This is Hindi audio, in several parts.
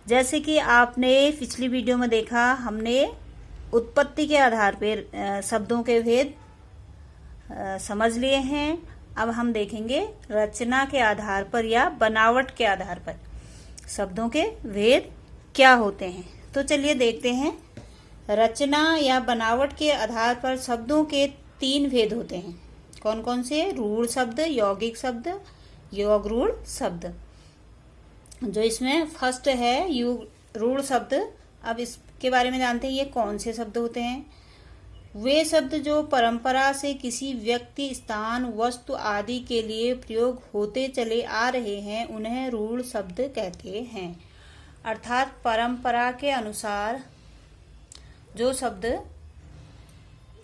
जैसे कि आपने पिछली वीडियो में देखा, हमने उत्पत्ति के आधार पर शब्दों के भेद समझ लिए हैं। अब हम देखेंगे रचना के आधार पर या बनावट के आधार पर शब्दों के भेद क्या होते हैं। तो चलिए देखते हैं। रचना या बनावट के आधार पर शब्दों के 3 भेद होते हैं। कौन कौन से? रूढ़ शब्द, यौगिक शब्द, योगरूढ़ शब्द। जो इसमें फर्स्ट है रूढ़ शब्द। अब इसके बारे में जानते हैं ये कौन से शब्द होते हैं। वे शब्द जो परंपरा से किसी व्यक्ति, स्थान, वस्तु आदि के लिए प्रयोग होते चले आ रहे हैं उन्हें रूढ़ शब्द कहते हैं। अर्थात परंपरा के अनुसार जो शब्द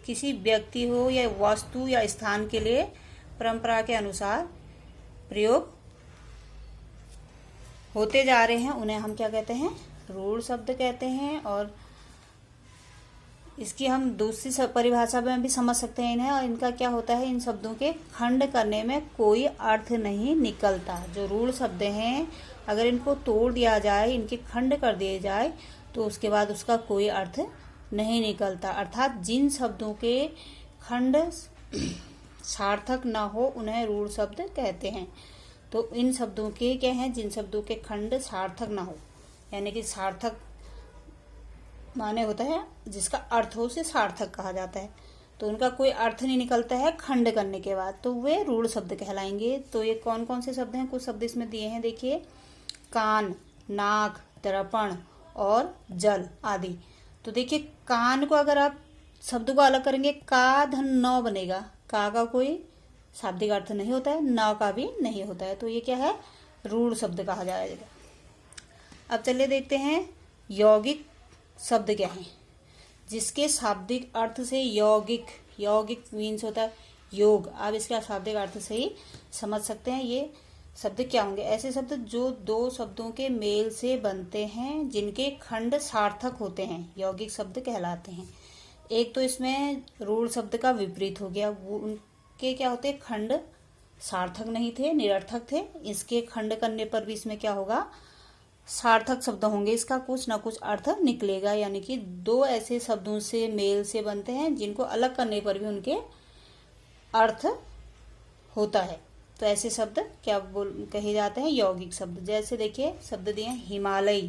किसी व्यक्ति हो या वस्तु या स्थान के लिए परंपरा के अनुसार प्रयोग होते जा रहे हैं उन्हें हम क्या कहते हैं? रूढ़ शब्द कहते हैं। और इसकी हम दूसरी परिभाषा में भी समझ सकते हैं इन्हें। और इनका क्या होता है? इन शब्दों के खंड करने में कोई अर्थ नहीं निकलता। जो रूढ़ शब्द हैं, अगर इनको तोड़ दिया जाए, इनके खंड कर दिए जाए, तो उसके बाद उसका कोई अर्थ नहीं निकलता। अर्थात जिन शब्दों के खंड सार्थक न हो उन्हें रूढ़ शब्द कहते हैं। तो इन शब्दों के क्या हैं? जिन शब्दों के खंड सार्थक न हो, यानी कि सार्थक माने होता है जिसका अर्थ हो उसे सार्थक कहा जाता है। तो उनका कोई अर्थ नहीं निकलता है खंड करने के बाद, तो वे रूढ़ शब्द कहलाएंगे। तो ये कौन कौन से शब्द हैं? कुछ शब्द इसमें दिए हैं, देखिए। कान, नाक, दर्पण और जल आदि। तो देखिए, कान को अगर आप शब्द को अलग करेंगे, का धन नौ बनेगा। का कोई शाब्दिक अर्थ नहीं होता है, न का भी नहीं होता है। तो ये क्या है? रूढ़ शब्द कहा जाएगा। अब चलिए देखते हैं यौगिक शब्द क्या है। जिसके शाब्दिक अर्थ से यौगिक मीन्स होता है योग। आप इसका शाब्दिक अर्थ से ही समझ सकते हैं ये शब्द क्या होंगे। ऐसे शब्द जो 2 शब्दों के मेल से बनते हैं, जिनके खंड सार्थक होते हैं, यौगिक शब्द कहलाते हैं। एक तो इसमें रूढ़ शब्द का विपरीत हो गया, वो उनके क्या होते? खंड सार्थक नहीं थे, निरर्थक थे। इसके खंड करने पर भी इसमें क्या होगा? सार्थक शब्द होंगे, इसका कुछ ना कुछ अर्थ निकलेगा। यानी कि 2 ऐसे शब्दों से मेल से बनते हैं जिनको अलग करने पर भी उनके अर्थ होता है। तो ऐसे शब्द क्या कहे जाते हैं? यौगिक शब्द। जैसे देखिए शब्द दिए हिमालय।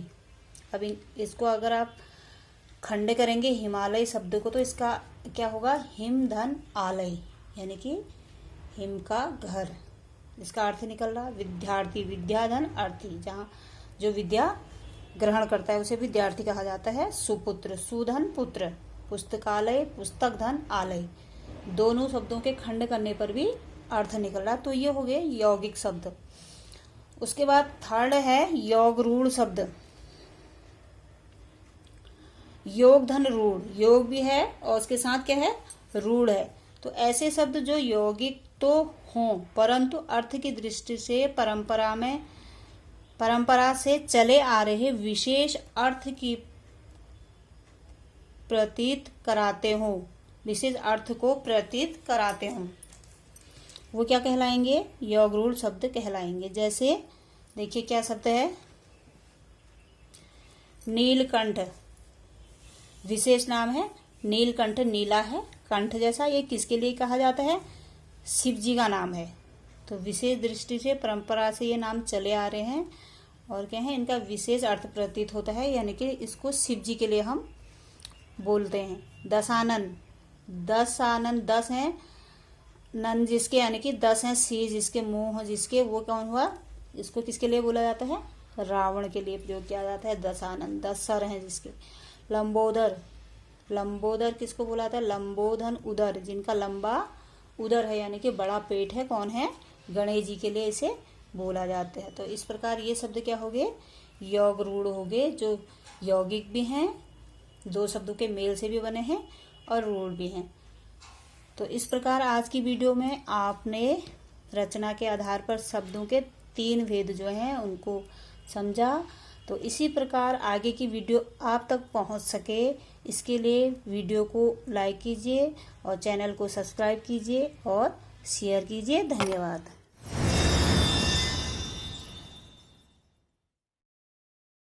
अब इसको अगर आप खंड करेंगे हिमालय शब्द को, तो इसका क्या होगा? हिम धन आलय, यानी कि हिम का घर। इसका अर्थ निकल रहा विद्यार्थी, विद्या धन अर्थी। जहाँ जो विद्या ग्रहण करता है उसे विद्यार्थी कहा जाता है। सुपुत्र, सुधन पुत्र। पुस्तकालय, पुस्तक धन आलय। दोनों शब्दों के खंड करने पर भी अर्थ निकल रहा। तो ये हो गए यौगिक शब्द। उसके बाद थर्ड है योगरूढ़ शब्द। योग धन रूढ़, योग भी है और उसके साथ क्या है? रूढ़ है। तो ऐसे शब्द जो यौगिक तो हों परंतु अर्थ की दृष्टि से परंपरा से चले आ रहे विशेष अर्थ की प्रतीत कराते हों, विशेष अर्थ को प्रतीत कराते हों, वो क्या कहलाएंगे? योगरूढ़ शब्द कहलाएंगे। जैसे देखिए क्या शब्द है? नीलकंठ, विशेष नाम है। नीलकंठ, नीला है, कंठ जैसा। ये किसके लिए कहा जाता है? शिव जी का नाम है। तो विशेष दृष्टि से परंपरा से ये नाम चले आ रहे हैं और क्या है? इनका विशेष अर्थ प्रतीत होता है, यानी कि इसको शिव जी के लिए हम बोलते हैं। दशानन, 10 हैं नन जिसके, यानी कि 10 हैं सी जिसके, मुंह जिसके, वो कौन हुआ? इसको किसके लिए बोला जाता है? रावण के लिए प्रयोग किया जाता है दशानन। 10 सर हैं जिसके। लंबोदर, लंबोदर किसको बोला जाता है? लंबोधन उदर, जिनका लंबा उदर है, यानी कि बड़ा पेट है। कौन है? गणेश जी के लिए इसे बोला जाता है। तो इस प्रकार ये शब्द क्या हो गए? योगरूढ़ हो गए, जो यौगिक भी हैं, 2 शब्दों के मेल से भी बने हैं और रूढ़ भी हैं। तो इस प्रकार आज की वीडियो में आपने रचना के आधार पर शब्दों के 3 भेद जो हैं उनको समझा। तो इसी प्रकार आगे की वीडियो आप तक पहुंच सके, इसके लिए वीडियो को लाइक कीजिए और चैनल को सब्सक्राइब कीजिए और शेयर कीजिए। धन्यवाद।